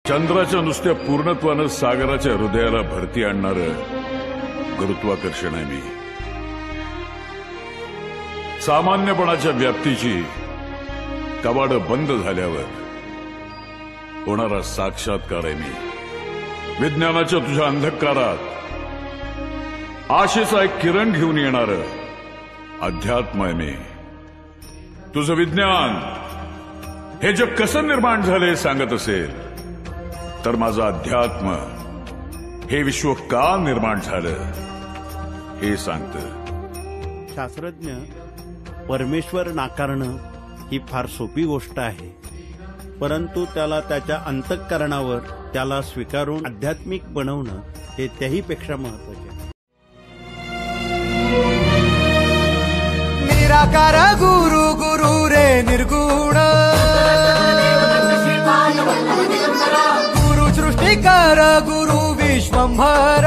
चंद्राच्या नुसत्या पूर्णत्वानं सागराच्या हृदयाला भरती आणणारं गुरुत्वाकर्षण आहे मी. सामान्यपणाच्या व्याप्तीची कवाडं बंद झाल्यावर होणारा साक्षात्कार आहे मी. विज्ञानाच्या तुझ्या अंधकारात आशेचा एक किरण घेऊन येणारं अध्यात्म आहे मी. तुझं विज्ञान हे जग कसं निर्माण झालंय सांगत असेल तर माझं अध्यात्म हे विश्व का निर्माण झालं हे सांगतं. शास्त्रज्ञ परमेश्वर नाकारणं ही फार सोपी गोष्ट आहे, परंतु त्याला त्याच्या अंतःकरणावर त्याला स्वीकारून आध्यात्मिक बनवणं हे त्याहीपेक्षा महत्वाचे आहे. निराकार गुरु गुरु रे निर्गुण गुरु सृष्टिकर गुरु विश्वंभर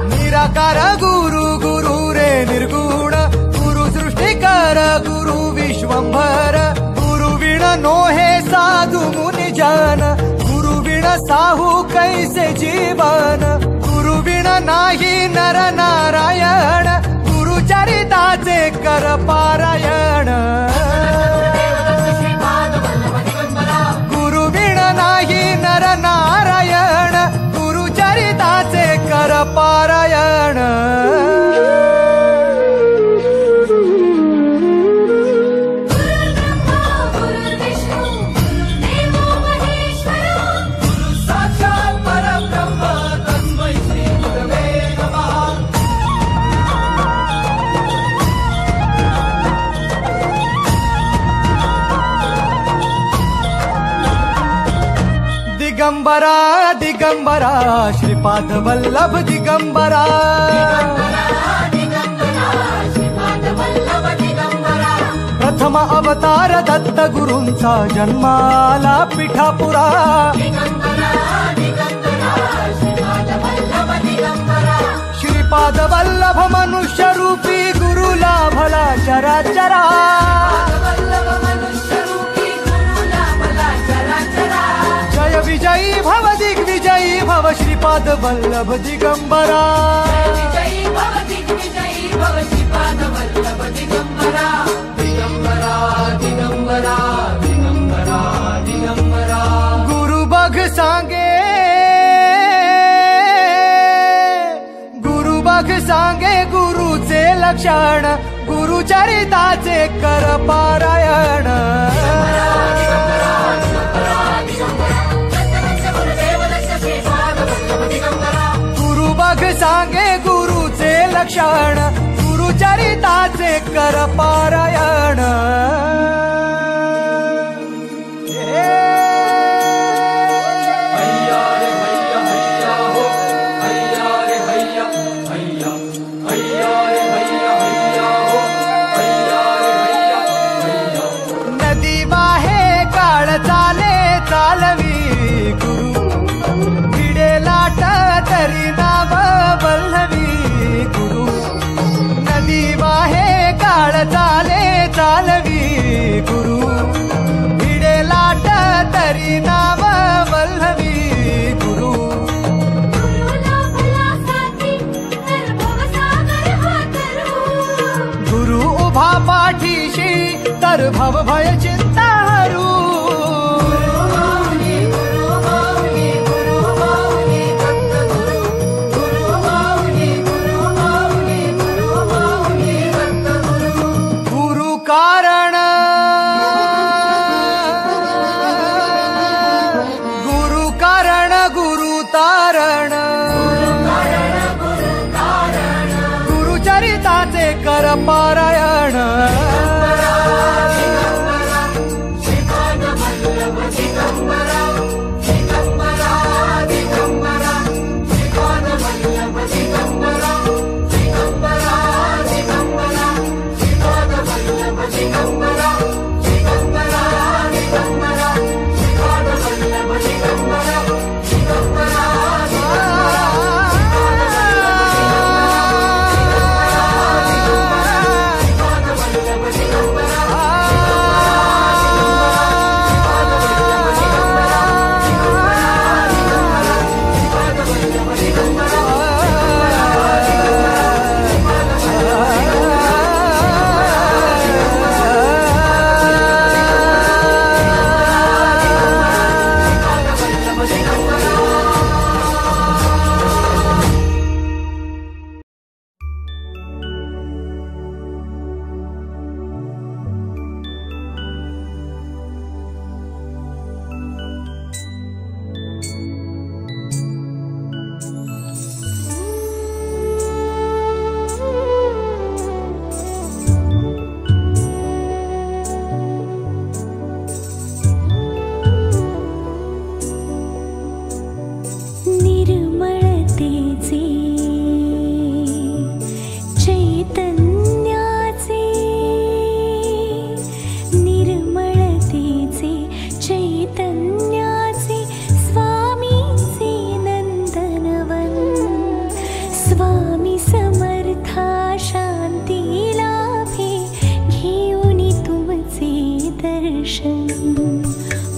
निराकार गुरु गुरु रे निर्गुण गुरु सृष्टिकर गुरु विश्वंभर गुरु विण नोहे साधु मुनि जन गुरु विण साहू कैसे जीवन गुरु विण नाही नर नारायण गुरु चरिताचे कर पारायण गुरु विण नाही नर नारायण गुरु चरिताचे कर पारायण. दिगंबरा दिगंबरा श्रीपाद वल्लभ दिगंबरा प्रथम अवतार दत्त गुरूंचा जन्माला पिठापुरा श्रीपाद वल्लभ मनुष्य रूपी गुरु लाभला चराचरा जय विजयी भव दिग्विजयी भव श्रीपाद वल्लभ दिगंबरा दिगंबरा दिगंबरा दिगंबरा दिगंबरा गुरु बघ सांगे गुरुचे लक्षण गुरु चरिताचे कर पारायण गुरु बघ सांगे गुरुचे लक्षण गुरु चरिताचे कर पारायण. नदी वाहे काळ चाले चालवी गुरु भिडे लाट तरी नाव वल्लवी गुरु नदी वाहे काळ चाले चालवी गुरु भिडे लाट तरी नाव वल्लवी गुरु गुरु उभा पाठीशी तर भव भय चिंता हरू गुरु कारण गुरु तारण गुरु चरिताचे कर पारायण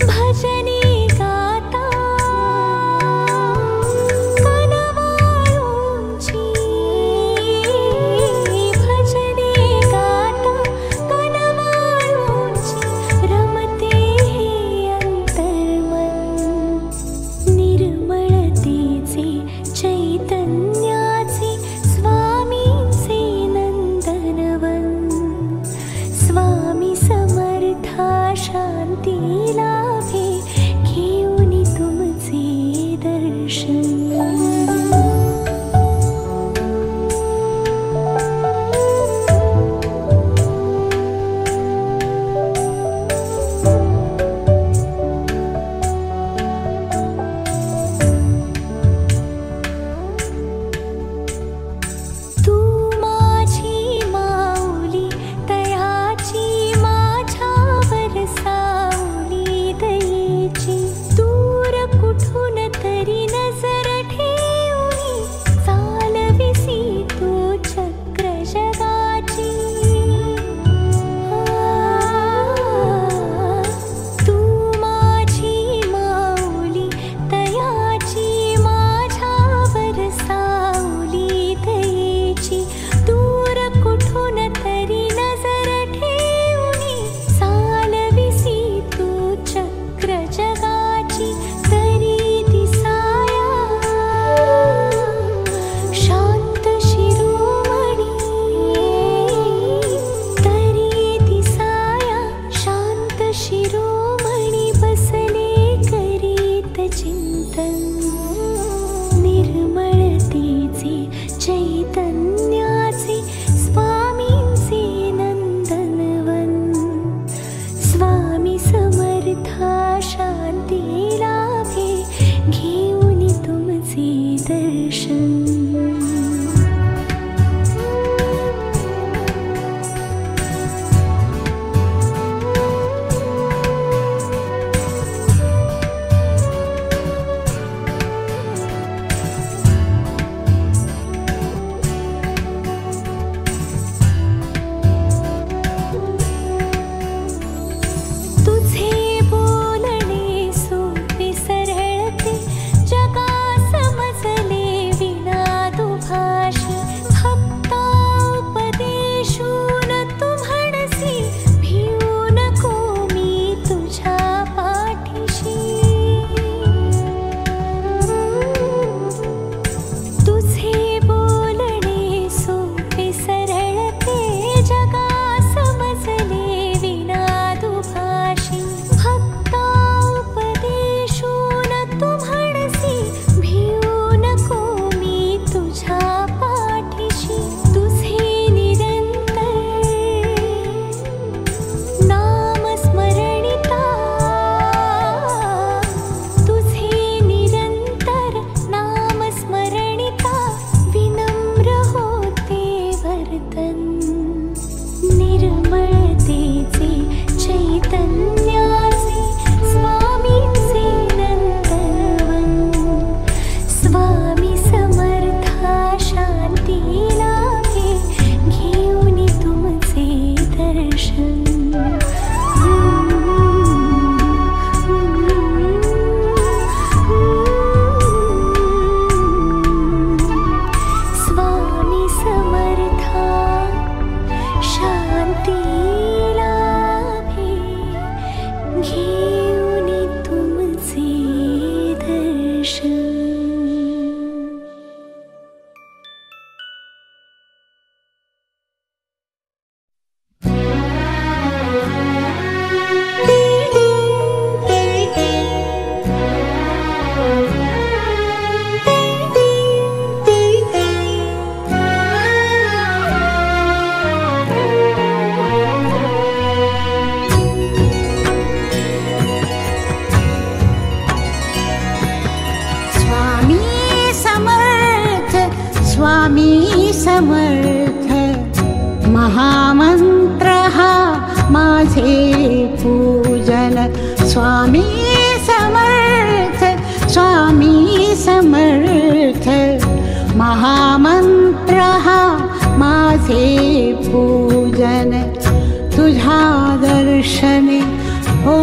भजने गाता कनवाळूंची, भजने गाता कनवाळूंची, रमते हे अंतर्मन, निर्मळतेचे चैतन्याचे स्वामींचे नंदनवन, स्वामी समर्था शांती लाभे, घेऊन तुमचे दर्शन. तू माझी माऊली, तयाची माझ्यावर सावली दयेची, दूर कुठून तरी नजर ठेवली, चालविसी तू चक्र जगाची. तू माझी माऊली, तयाची माझ्यावर सावली दयेची, दूर कुठून तरी नजर ठेवली, चालविसी तू चक्र जगाची. तरी दिसाया शांत शिरोमणी, तरी दिसाया शांत शिरोमणी, बसले करीत चिंतन, निर्मळतेचे चैतन्याचे स्वामींचे नंदनवन, स्वामी समर्था शांती लाभे, घेऊन तुमचे दर्शन. तुझे बोलणे सोपे सरळते, जगा समजले विना दुभाषी, भक्ता उपदेशून तू म्हणसी, भिऊ नको मी तुझ्या पाठीशी. तुझे बोलणे सोपे सरळते, जगा समजले विना दुभाषी, भक्ता उपदेशून तू म्हणसी, भिऊ नको मी तुझ्या पाठीशी. तुझे निरंतर नामस्मरणिता, तुझे निरंतर नामस्मरणिता, विनम्र होते वर्तन, निर्मळतेचे चैतन्याचे स्वामींचे नंदनवन, स्वामी समर्था शांती लाभे, घेऊन तुमचे दर्शन. स्वामी समर्था शांती लाभे, घेऊन तुमचे दर्शन. स्वामी समर्थ महामंत्र हा माझे पूजन. स्वामी समर्थ, स्वामी समर्थ महामंत्र हा माझे पूजन. तुझ्या दर्शने हो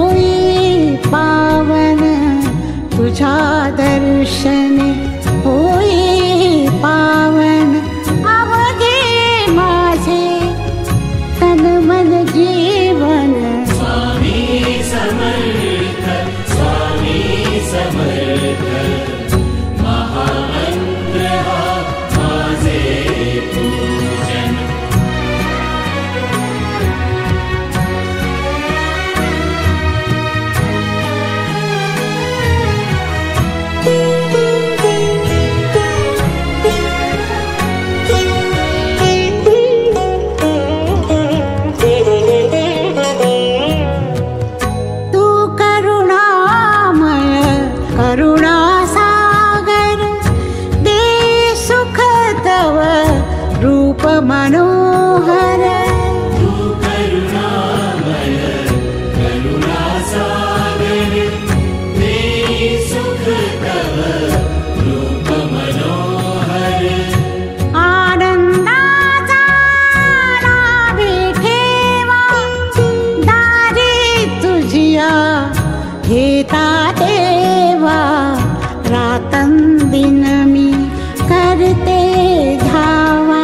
घेता देवा रातंदिन मी करते धावा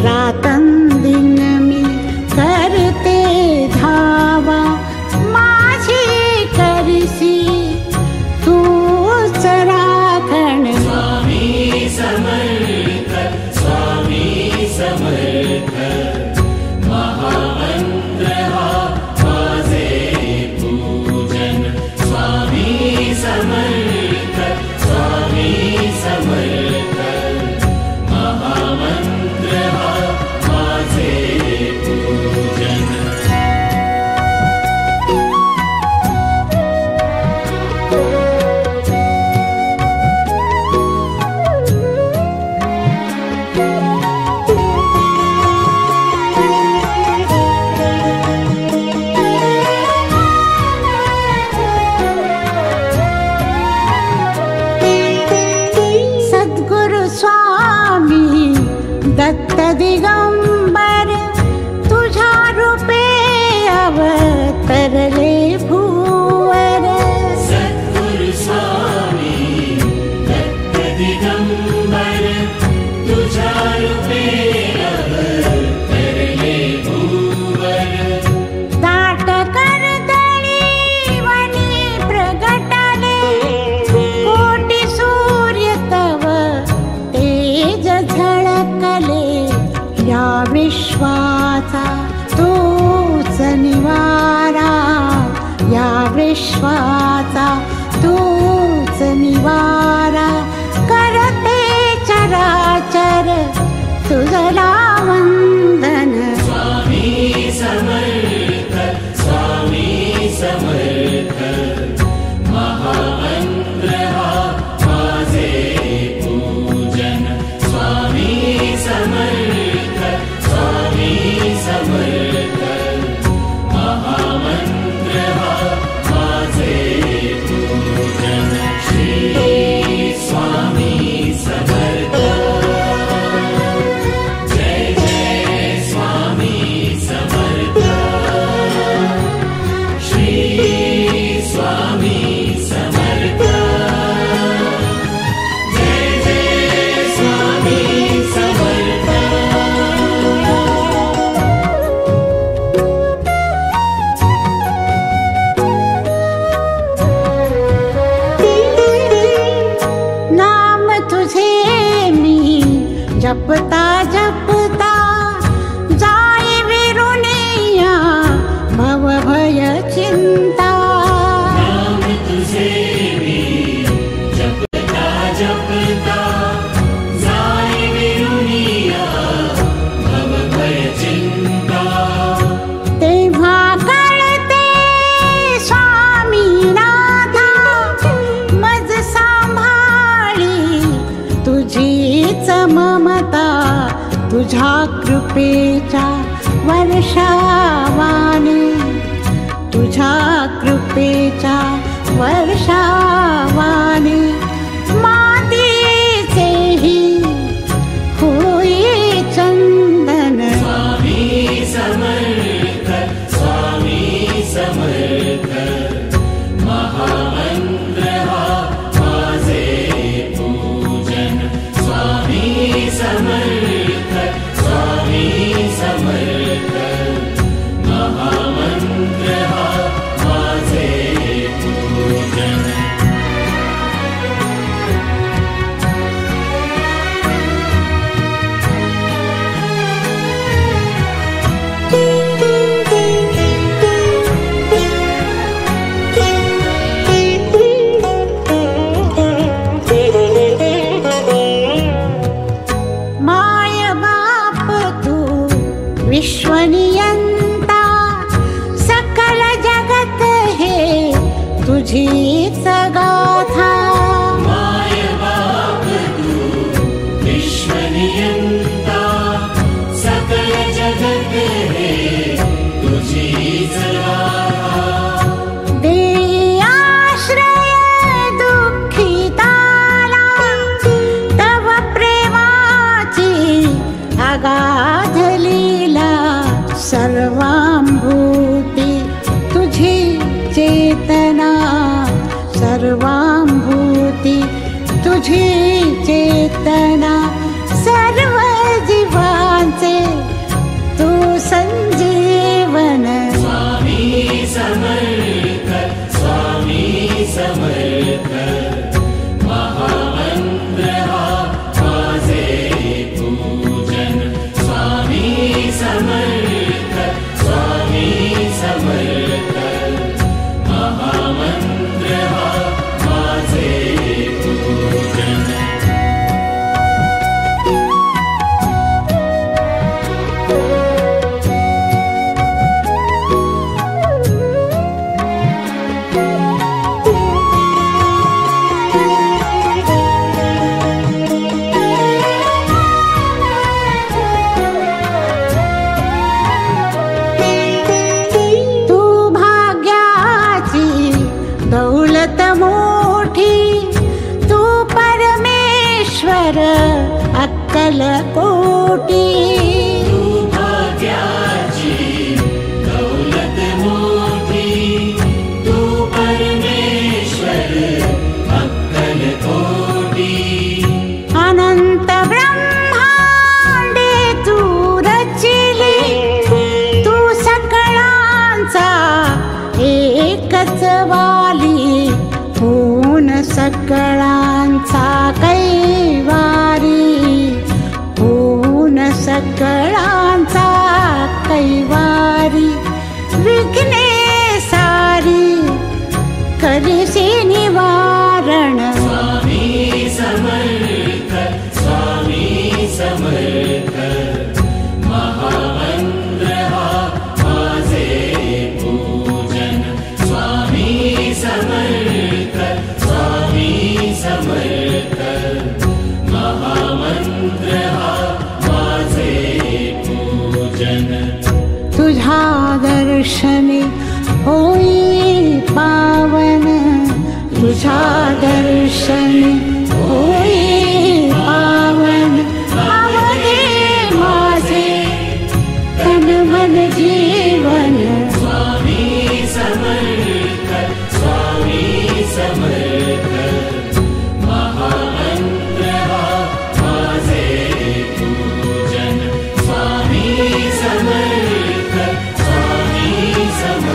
रातंदिन मी करते धावा माझी करसी तूच राखण स्वामी समर्थ महामंत्र हा माझे पूजन स्वामी समर्थ महामंत्र हा माझे पूजन दत्त दिगंबर तुझ्या रूपे अवतरले भूवर सद्गुरु स्वामी दत्त दिगंबर तुझ्या रूपे अवतरले भूवर दाट करदळी वनी प्रगटले कोटी सूर्य तव तेज झळकले या विश्वाचा तूच निवारा या विश्वाचा तूच निवारा करते चराचर तुझला वंदन स्वामी समर्थ महामंत्र हा माझे पूजन स्वामी समर्थ महामंत्र हा माझे पूजन श्री स्वामी समर्थ जय जय स्वामी समर्थ श्री स्वामी समर्थ जय जय स्वामी समर्थ नाम तुझे मी जपता जपता जाई विरुनिया भव भय चिंता नाम तुझे मी जपता जपता जाई विरुनिया भव भय चिंता तेव्हा कळते स्वामी नाथा मज सांभाळी तुझीच ममता तुझ्या कृपेच्या वर्षावाने तुझ्या कृपेच्या वर्षावाने मातीचेही होई चंदन स्वामी समर्थ महामंत्र हा माझे पूजन स्वामी समर्थ महामंत्र हा माझे पूजन माय बाप तू विश्वनियंता सकल जगत हे तुझीच गाथा माय बाप तू विश्वनियंता सकल जगत हे तुझीच गाथा देई आश्रय दुःखिताला तव प्रेमाची अगाध लीला सर्वांभूती तुझी चे चेतना सर्वांभूती तुझी चेतना सर्व जीवांचे तू संजीवन स्वामी समर्थ स्वामी समर्थ महामंत्र हा माझे पूजन स्वामी समर्थ स्वामी समर्थ महामंत्र हा माझे पूजन तू भाग्याची दौलत मोठी तू परमेश्वर अक्कल कोटी भाग्याची दौलत मोठी तू परमेश्वर अक्कल कोटी अनंत ब्रह्मांडे तू रचिली तू सकळांचा एकच वाली होऊन सकळांचा कैवारी होऊन सकळांचा कैवारी विघ्ने सारी करिसी निवारण स्वामी समर्थ स्वामी समर्थ महामंत्र हा माझे पूजन स्वामी समर्थ स्वामी समर्थ महामंत्र हा माझे पूजन तुझ्या दर्शनी होई पावन तुझ्या दर्शनी होई पावन आवडे माझे तन मन जीवन स्वामी समर्थ स्वामी समर्थ महामंत्र हा माझे पूजन स्वामी समर्थ स्वामी समर्थ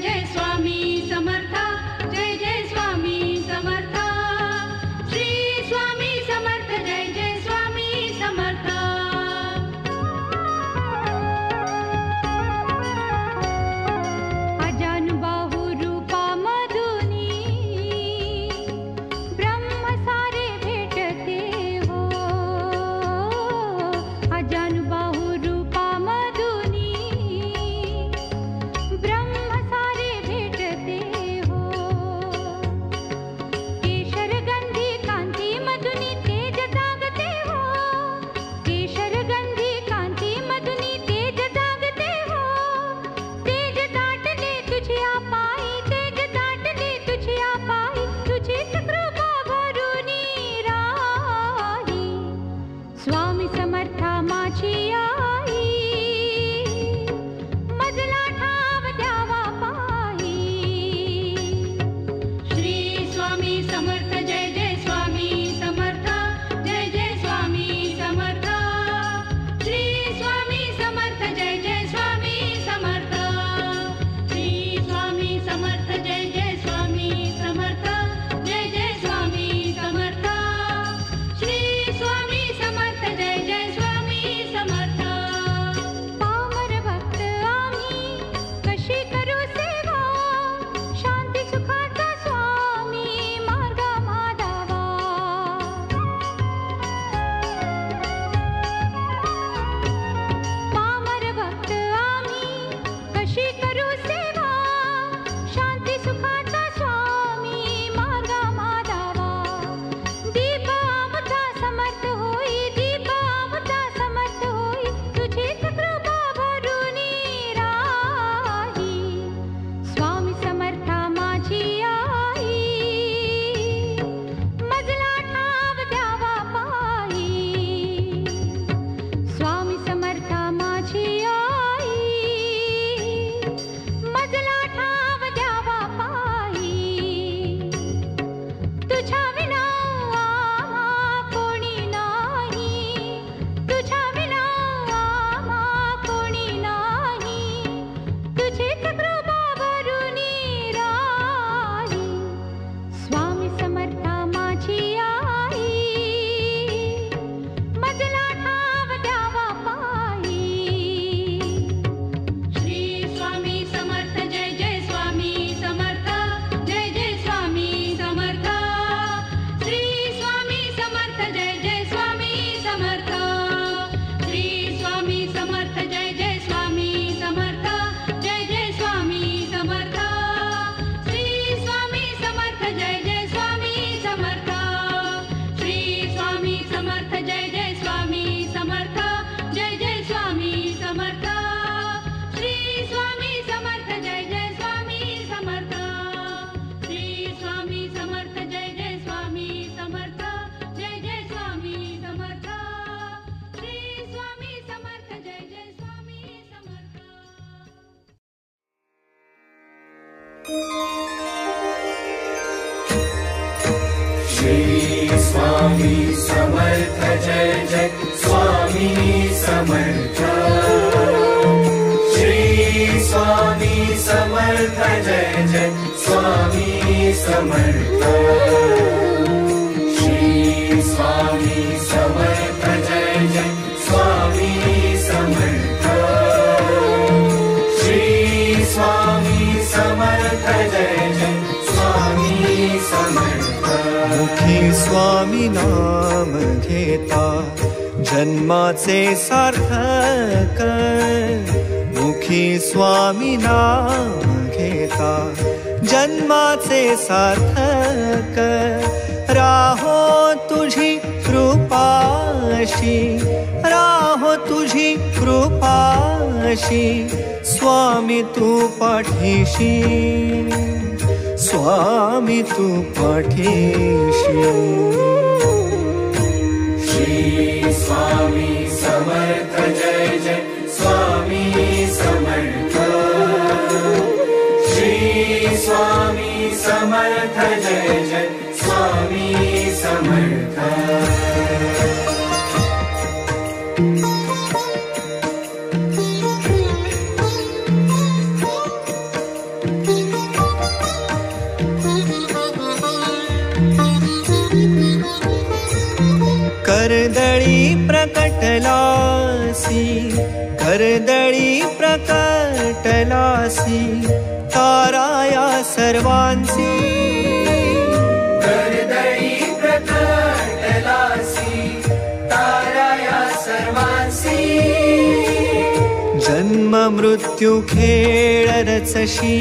जय स्वामी समर्थ जय जय स्वामी समर्थ श्री स्वामी समर्थ जय जय स्वामी समर्थ अजानुबाहु रूपा मधुनी ब्रह्म सारे भेटते हो अजानुबाहु रूपा मधुनी ब्रह्म सारे भेटते हो केशर गंधी कांती मधुनी तेज जागते हो केशर गंधी कांती मधुनी तेज जागते हो तेज दाटले तुझ्या पायी तेज दाटले तुझ्या पायी तुझीच कृपा भरुनी राही स्वामी समर्था माझी आई मजला ठाव द्यावा पाही श्री स्वामी समर्थ जय जय स्वामी समर्थ जय जय स्वामी समर्थ श्री स्वामी समर्थ जय जय स्वामी समर्थ श्री स्वामी समर्थ जय जय स्वामी समर्थ जय जय स्वामी समर्थ श्री स्वामी समर्थ जय जय स्वामी समर्थ पामर भक्त आम्ही कशी करू सेवा शांती सुखाचा स्वामी मार्ग माधावा पामर भक्त आम्ही कशी करू सेवा शांती सुखाचा स्वामी मार्ग माधावा दीप आमचा समर्थ होई दीप आमचा समर्थ होई तुझीच कृपा भरुनी राही स्वामी समर्था माझी आई मजला ठाव द्यावा पाही स्वामी समर्था माझी आई मजला ठाव द्यावा पाही तुझ्या विना आम्हा कोणी नाही तुझ्या विना आम्हा कोणी नाही तुझीच कृपा भरुनी राही स्वामी समर्था माझी आई मजला ठाव द्यावा पाही श्री स्वामी समर्थ जय जय स्वामी समर्थ जय जय स्वामी समर्थ श्री स्वामी समर्थ जय जय स्वामी समर्थ श्री स्वामी समर्थ जय जय स्वामी समर्थ जय जय स्वामी समर्थ श्री स्वामी समर्थ जय जय स्वामी समर्थ श्री स्वामी समर्थ जय जय स्वामी समर्थ जय जय स्वामी समर्थ श्री स्वामी समर्थ जय जय स्वामी समर्थ श्री स्वामी समर्थ जय जय स्वामी समर्थ जय जय स्वामी समर्थ श्री स्वामी समर्थ जय जय स्वामी समर्थ श्री स्वामी समर्थ जय जय स्वामी समर्थ श्री स्वामी समर्थ जय जय स्वामी समर्थ श्री स्वामी समर्थ जय जय स्वामी समर्थ श्री स्वामी समर्थ जय जय स्वामी समर्थ मुखी स्वामी नाम घेता जन्माचे सार्थक मुखी स्वामी नाम घेता जन्माचे सार्थक राहो तुझी कृपाशी राहो तुझी कृपाशी स्वामी तू पाठीशी स्वामी तू पाठीशी श्री स्वामी समर्थ जय जय स्वामी समर्थ श्री स्वामी समर्थ जय जय स्वामी समर्थ प्रकटलासी कर्दळी प्रकटलासी ताराया सर्वांसी कर्दळी प्रकटलासी ताराया सर्वांसी जन्म मृत्यू खेळ रचशी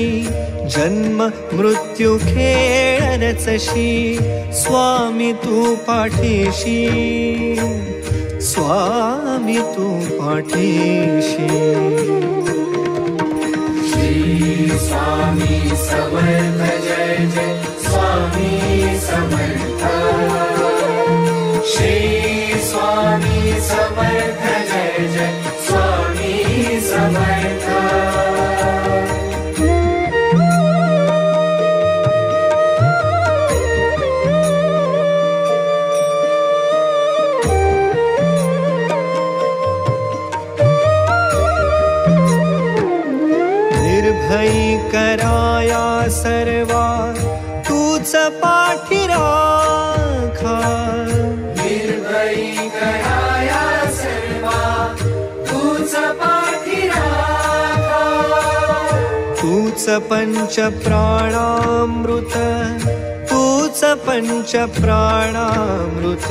जन्म मृत्यू खेळ रचशी स्वामी तू पाठीशी स्वामी तू पाठीशी श्री स्वामी समर्थ जय जय स्वामी समर्थ श्री स्वामी समर्थ जय जय स्वामी समर्थ निर्भयी कराया सर्वा तूच पाठी राखा निर्भयी कराया सर्वा तूच पाठी राखा तूच पंच प्राणामृत तूच पंच प्राणामृत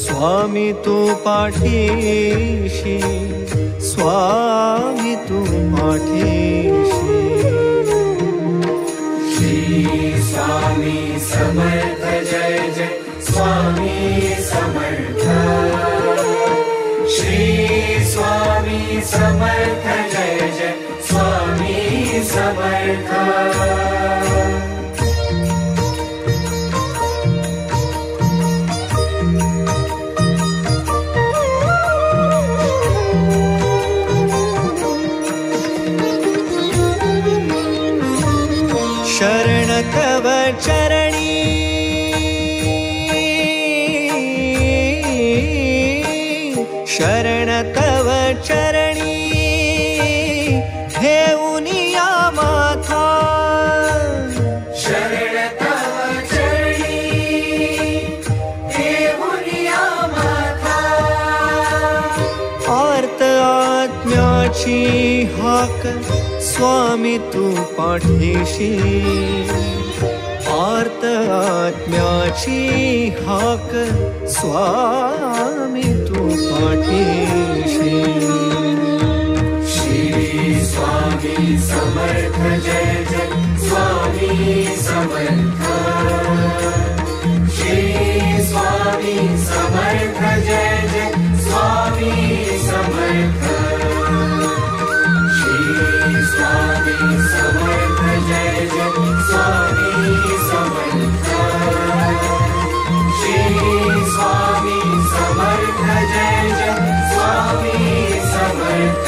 स्वामी तू पाठीशी स्वामी तू पाठीशी श्री स्वामी समर्थ जय जय स्वामी समर्थ श्री स्वामी समर्थ जय जय स्वामी समर्थ शरण तव चरणी शरण तव चरणी हे उनिया माथा शरण तव चरणी हे उनिया माथा आर्त आत्म्याची हाक स्वामी तू पाठीशी आर्त आत्म्याची हाक स्वामी तू पाठीशी श्री स्वामी समर्थ जय जय स्वामी समर्थ श्री स्वामी समर्थ जय जय स्वामी समर्थ स्वामी समर्थ जय जय स्वामी समर्थ श्री स्वामी समर्थ जय जय स्वामी समर्थ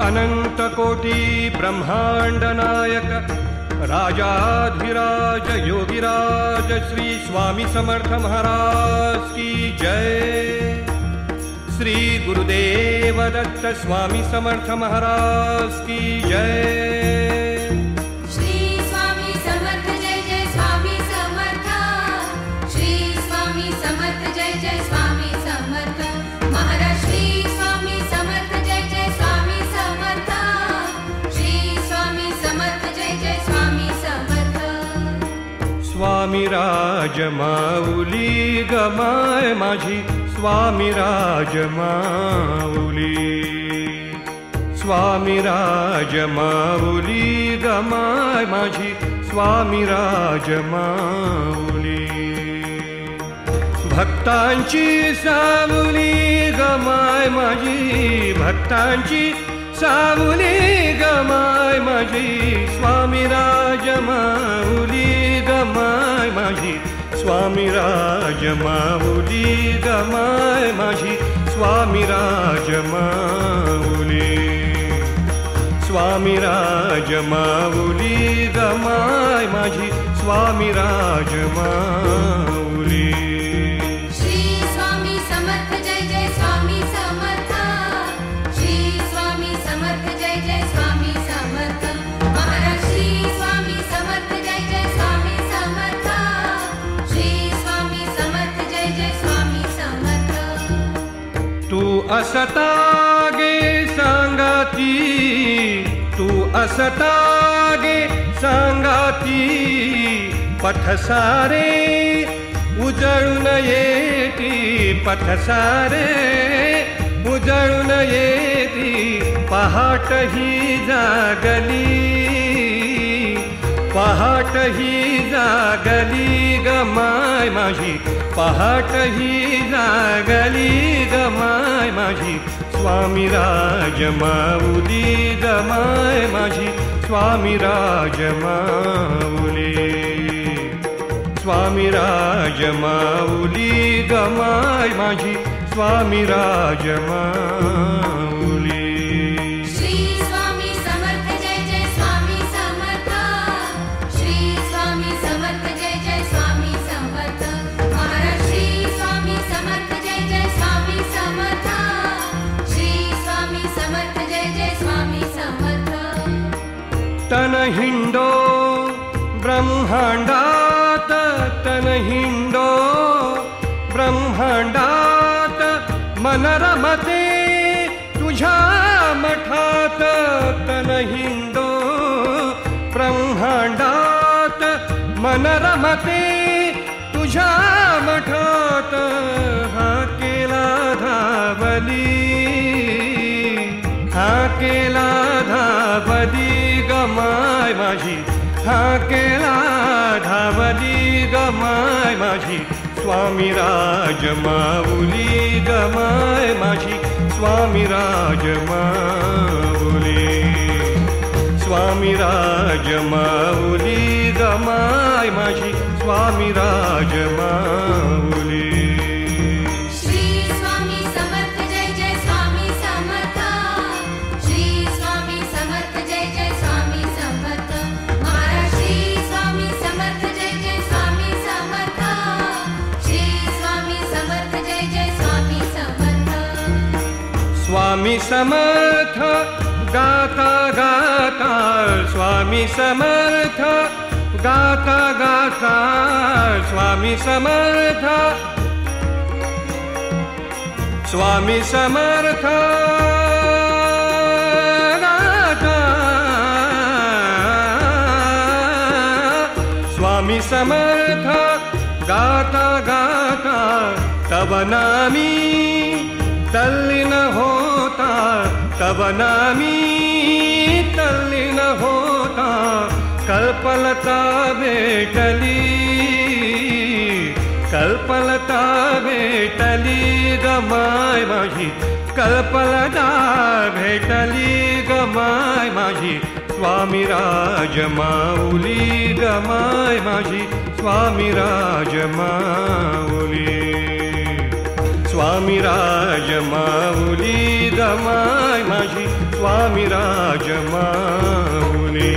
अनंतकोटी ब्रह्मांड नायक राजाधिराज योगिराज श्री स्वामी समर्थ महाराज की जय। श्री गुरुदेव दत्त स्वामी समर्थ महाराज की जय। श्री स्वामी समर्थ जय जय स्वामी समर्थ श्री स्वामी समर्थ जय जय स्वामी समर्थ महाराज श्री स्वामी समर्थ जय जय स्वामी समर्थ श्री स्वामी समर्थ जय जय स्वामी समर्थ स्वामी राज माऊली गमाय माझी स्वामी राज माऊली स्वामी राज माऊली गमाय माझी स्वामी राज माऊली भक्तांची सावली गमाय माझी भक्तांची सावली गमाय माझी स्वामी राज माऊली गमाय माझी स्वामी राज माऊली गमाय माझी स्वामी राज माऊली स्वामी राज माऊली गमाय माझी स्वामी राज माऊली श्री स्वामी समर्थ जय असता गे सांगाती, तू असता गे सांगाती, पथसारे उजळून येती, पथसारे उजळून येती, पहाट ही जागली, पहाट ही जागली ग माय माझी, पहाट ही जागली ग माय माझी, स्वामी राज माऊली ग माय माझी, स्वामी राज माऊली, स्वामी राज माऊली ग माय माझी, स्वामी राज माऊली. श्री स्वामी समर्थ जय जय स्वामी समर्थ, श्री स्वामी समर्थ जय जय स्वामी समर्थ, महाराज श्री स्वामी समर्थ जय जय स्वामी समर्थ, श्री स्वामी समर्थ जय जय स्वामी समर्थ. तन हिंडो ब्रह्मांडात, तन हिंडो ब्रह्मांडात, मन रमते तुझ्या मठात, तन हिंडो ब्रह्मांडात, मन रमते तुझ्या मठात, हा केला धावली, हा केला धावली ग माय माझी, हा केला धावली ग माय माझी, स्वामी राज माऊली ग माय माझी, स्वामी राज माऊली, स्वामी राज माऊली ग माय माझी, स्वामी राज माऊली. श्री स्वामी समर्थ जय जय स्वामी समर्थ, श्री स्वामी समर्थ जय जय स्वामी समर्थ, महाराज श्री स्वामी समर्थ जय जय स्वामी समर्थ, श्री स्वामी समर्थ जय जय स्वामी समर्थ. स्वामी समर्थ गाता गाता, स्वामी समर्थ गाता गाता, स्वामी समर्थ, स्वामी समर्थ गाता, स्वामी समर्थ गाता गाता, तब नामी तल्लीन होता, तब नामी तल्लीन होता, कल्पलता भेटली, कल्पलता भेटली ग माय माझी, कल्पलता भेटली ग माय माझी, स्वामी राज माऊली ग माय माझी, स्वामी राज माऊली, स्वामी राज माऊली ग माय माझी, स्वामी राज माऊली.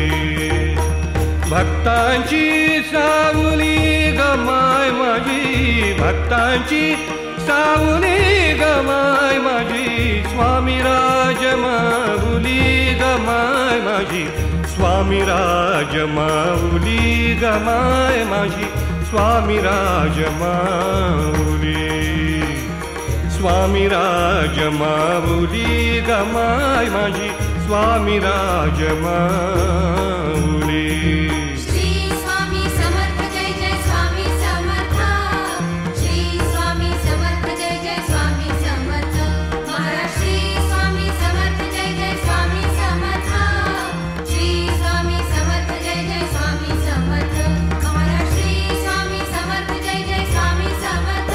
भक्तांची सावली ग माय माझी, भक्तांची सावली ग माय माझी, स्वामी राज माऊली ग माय माझी, स्वामी राज माऊली ग माय माझी, स्वामी राज माऊली, स्वामी राज माऊली ग माय माझी, स्वामी राज माऊली. श्री स्वामी समर्थ जय जय स्वामी समर्थ, श्री स्वामी समर्थ जय जय स्वामी समर्थ, महाराज श्री स्वामी समर्थ जय जय स्वामी समर्थ, श्री स्वामी समर्थ जय जय स्वामी समर्थ, महाराज श्री स्वामी समर्थ जय जय स्वामी समर्थ,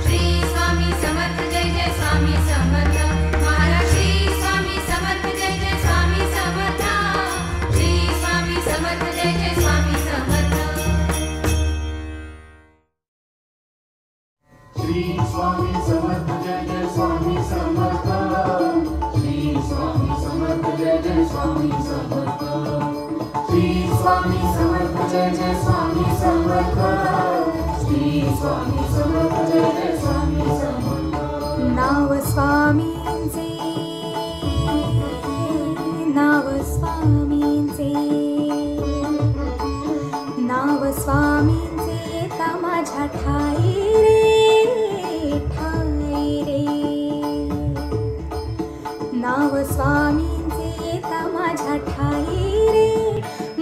श्री स्वामी समर्थ जय जय स्वामी समर्थ, महाराज श्री स्वामी समर्थ जय जय स्वामी समर्थ, श्री स्वामी समर्थ जय जय स्वामी समर्थ. श्री स्वामी समर्थ जय जय स्वामी समर्थ, श्री स्वामी समर्थ जय जय स्वामी समर्थ, श्री स्वामी समर्थ जय जय स्वामी समर्थ, श्री स्वामी समर्थ जय जय स्वामी समर्थ. नाव स्वामींचे, नाव स्वामींचे, नाव स्वामींचे येता माझ्या ठाई रे, ठाई रे.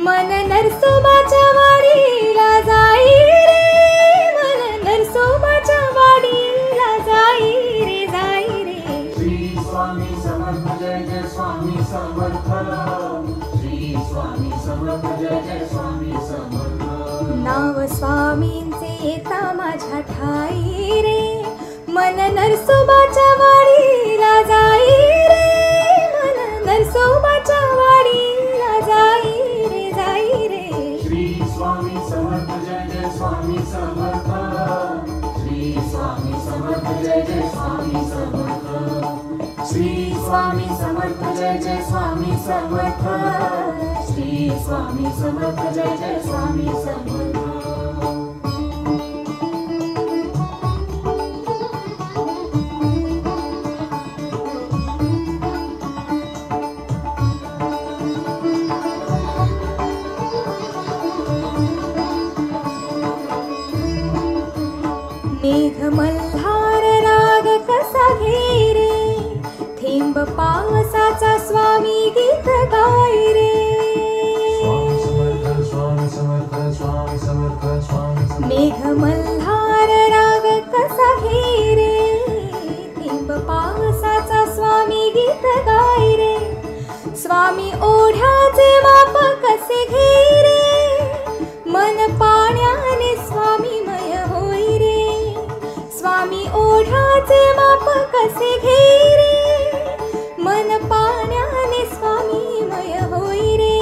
मन नरसोबाच्या वाडीला जाई रे, मन नरसोबाच्या वाडीला जाई रे, जाई रे. श्री स्वामी समर्थ जय जय स्वामी समर्थ. श्री स्वामी समर्थ जय जय स्वामी समर्थ. नाव स्वामींचे येता माझ्या ठाई रे, मन नरसोबाच्या वाडीला जाई रे, मन नरसोबाच्या वाडीला जाई रे, जाई रे. श्री स्वामी समर्थ जय जय स्वामी समर्थ. श्री स्वामी समर्थ जय जय स्वामी समर्थ. श्री स्वामी समर्थ जय जय स्वामी समर्थ. श्री स्वामी समर्थ जय जय स्वामी समर्थ. मेघ मल्हार राग कसा घेरे, थेंब पावसाचा स्वामी गीत गाय रे. मेघ मल्हार राग कसा घेरे, थेंब पावसाचा स्वामी गीत गाय रे. स्वामी ओढ्याचे माप कसे घेरे, मन पाण्याने स्वामीमय होई रे. स्वामी ओढ्याचे माप कसे घेरे, मन पाण्याने स्वामीमय होई रे.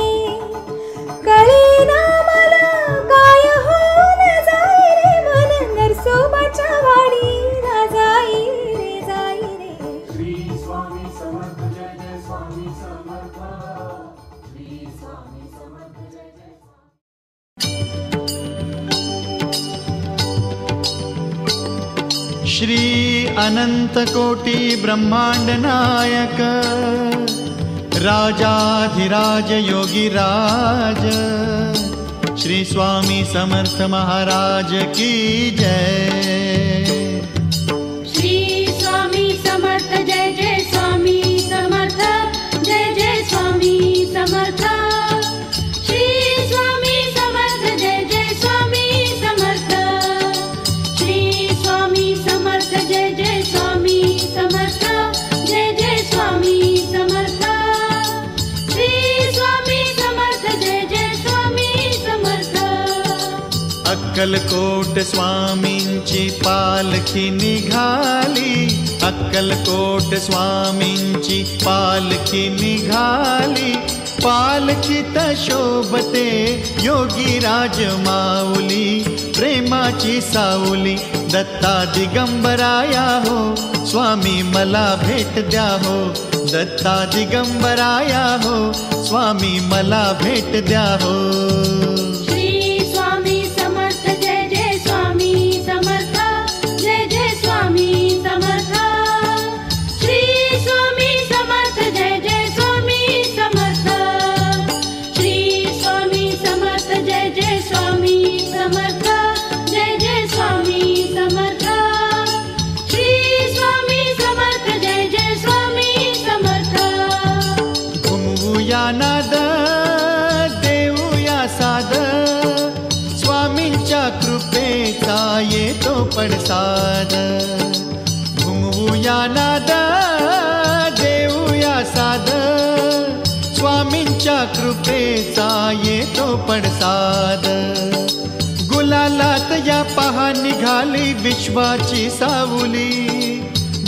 कळेना मला काय होऊन जाई रे, मन नरसोबाच्या वाडीला जाई रे, जाई रे. श्री स्वामी समर्थ जय जय स्वामी समर्थ. श्री स्वामी समर्थ जय जय. श्री अनंत कोटी ब्रह्मांड नायक, राजाधिराज योगीराज, श्री स्वामी समर्थ महाराज की जय. श्री स्वामी समर्थ जय जय स्वामी समर्थ. जय जय स्वामी समर्थ. श्री स्वामी समर्थ जय जय स्वामी समर्थ. श्री स्वामी समर्थ जय जय स्वामी समर्थ. जय जय स्वामी समर्थ. श्री स्वामी समर्थ जय जय स्वामी समर्थ. अक्कलकोट स्वामींची पालखी निघाली, अक्कलकोट स्वामींची पालखी निघाली. पालखीत शोभते योगीराज माऊली, प्रेमाची सावली. दत्ता दिगंबराया हो, स्वामी मला भेट द्या हो. दत्ता दिगंबराया हो, स्वामी मला भेट द्या हो. श्री स्वामी समर्थ जय जय स्वामी समर्थ. जय जय स्वामी समर्थ. श्री स्वामी समर्थ जय जय स्वामी समर्थ. श्री स्वामी समर्थ जय जय स्वामी समर्थ. जय जय स्वामी समर्थ. श्री स्वामी समर्थ जय जय स्वामी समर्थ. घुमवूया नाद, देऊया साद, स्वामींच्या कृपेचा येतो पडसाद. घुमवूया नाद, देऊया साद, स्वामींच्या कृपेचा येतो पडसाद. गुलालात या पहा निघाली विश्वाची सावली,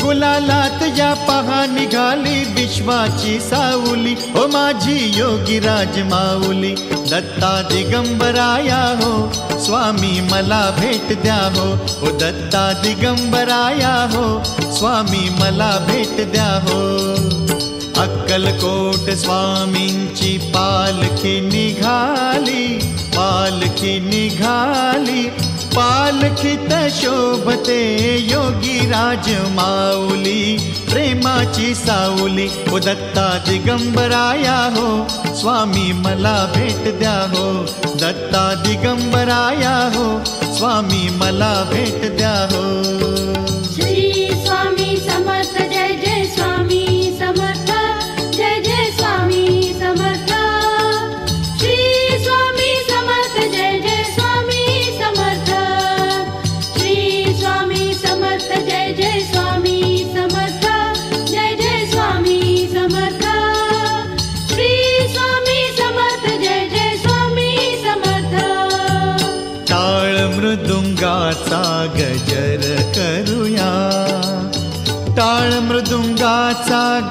गुलालात या पहा निघाली विश्वाची सावली. ओ माझी योगीराज माऊली, दत्ता दिगंबराया हो, स्वामी मला भेट द्या हो. ओ दत्ता दिगंबराया हो, स्वामी मला भेट द्या हो. अक्कलकोट स्वामींची पालखी निघाली, पालखी निघाली. पालखीत शोभते योगीराज माऊली, प्रेमाची सावली. ओ दत्ता दिगंबराया हो, स्वामी मला भेट द्या हो. दत्ता दिगंबराया हो, स्वामी मला भेट द्या हो. श्री स्वामी समर्थ जय जय स्वामी समर्थ. जय जय स्वामी समर्थ. श्री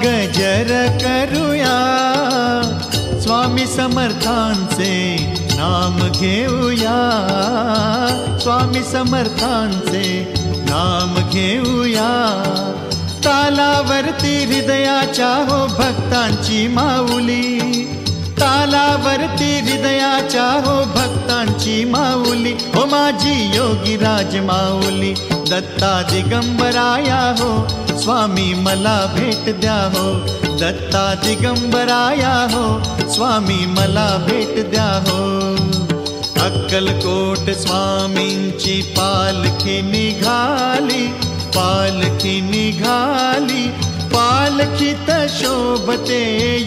गजर करूया, स्वामी समर्थांचे नाम घेऊया, स्वामी समर्थांचे नाम घेऊया. तालावरती हृदयाच्या हो भक्तांची माऊली, तालावरती हृदयाच्या हो भक्तांची माऊली. हो माझी योगीराज माऊली, दत्ता दिगंबराया हो, स्वामी मला भेट द्या हो. दत्ता दिगंबराया हो, स्वामी मला भेट द्या हो. अक्कलकोट स्वामींची पालखी निघाली, पालखी निघाली, पालखीत शोभते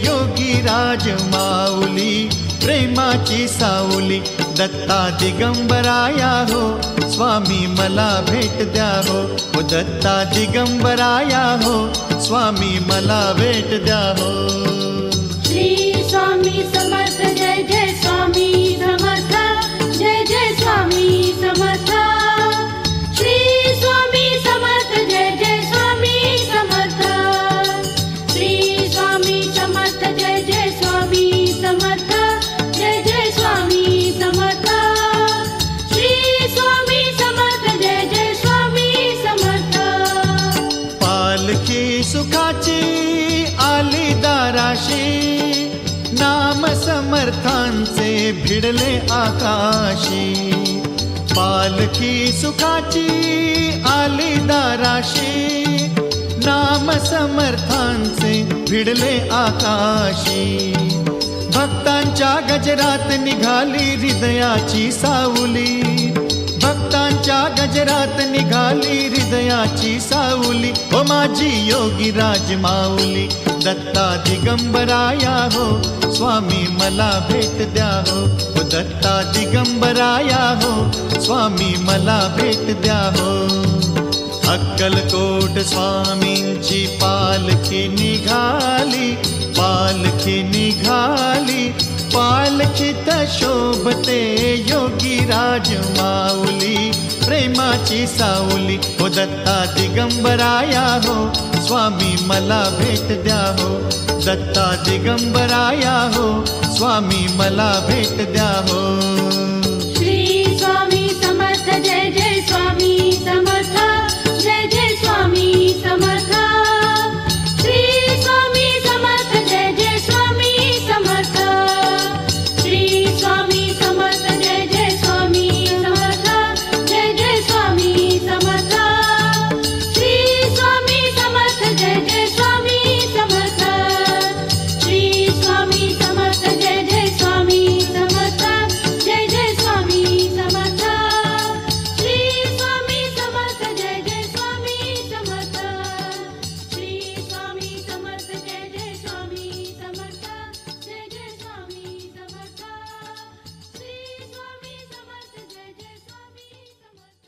योगीराज माऊली, प्रेमाची सावली. दत्ता दिगंबराया हो, स्वामी मला भेट द्या हो. ओ दत्ता दिगंबराया हो, स्वामी मला भेट द्या हो. श्री स्वामी समर्थ जय जय स्वामी समर्थ, जय जय स्वामी समर्थ. श्री स्वामी समर्थ जय जय स्वामी समर्थ. श्री स्वामी समर्थ जय जय स्वामी समर्थ, जय जय स्वामी समर्थ. श्री स्वामी समर्थ जय जय स्वामी समर्थ. पालखी सुखाची आली दाराशी, नाम समर्थांचे भिडले आकाशी. पालखी सुखाची आली दाराशी, नाम समर्थांचे भिडले आकाशी. भक्तांच्या गजरात निघाली हृदयाची सावली, भक्तांच्या गजरात निघाली हृदयाची सावली. ओ माझी योगीराज माऊली, दत्ता दिगंबराया हो, स्वामी मला भेट द्या हो. ओ दत्ता दिगंबराया हो, स्वामी मला भेट द्या हो. अक्कलकोट स्वामींची पालखी निघाली, पालखी निघाली, पालखीत शोभते योगीराज माऊली, प्रेमाची सावली. हो दत्ता दिगंबराया हो, स्वामी मला भेट द्या हो. दत्ता दिगंबराया हो, स्वामी मला भेट द्या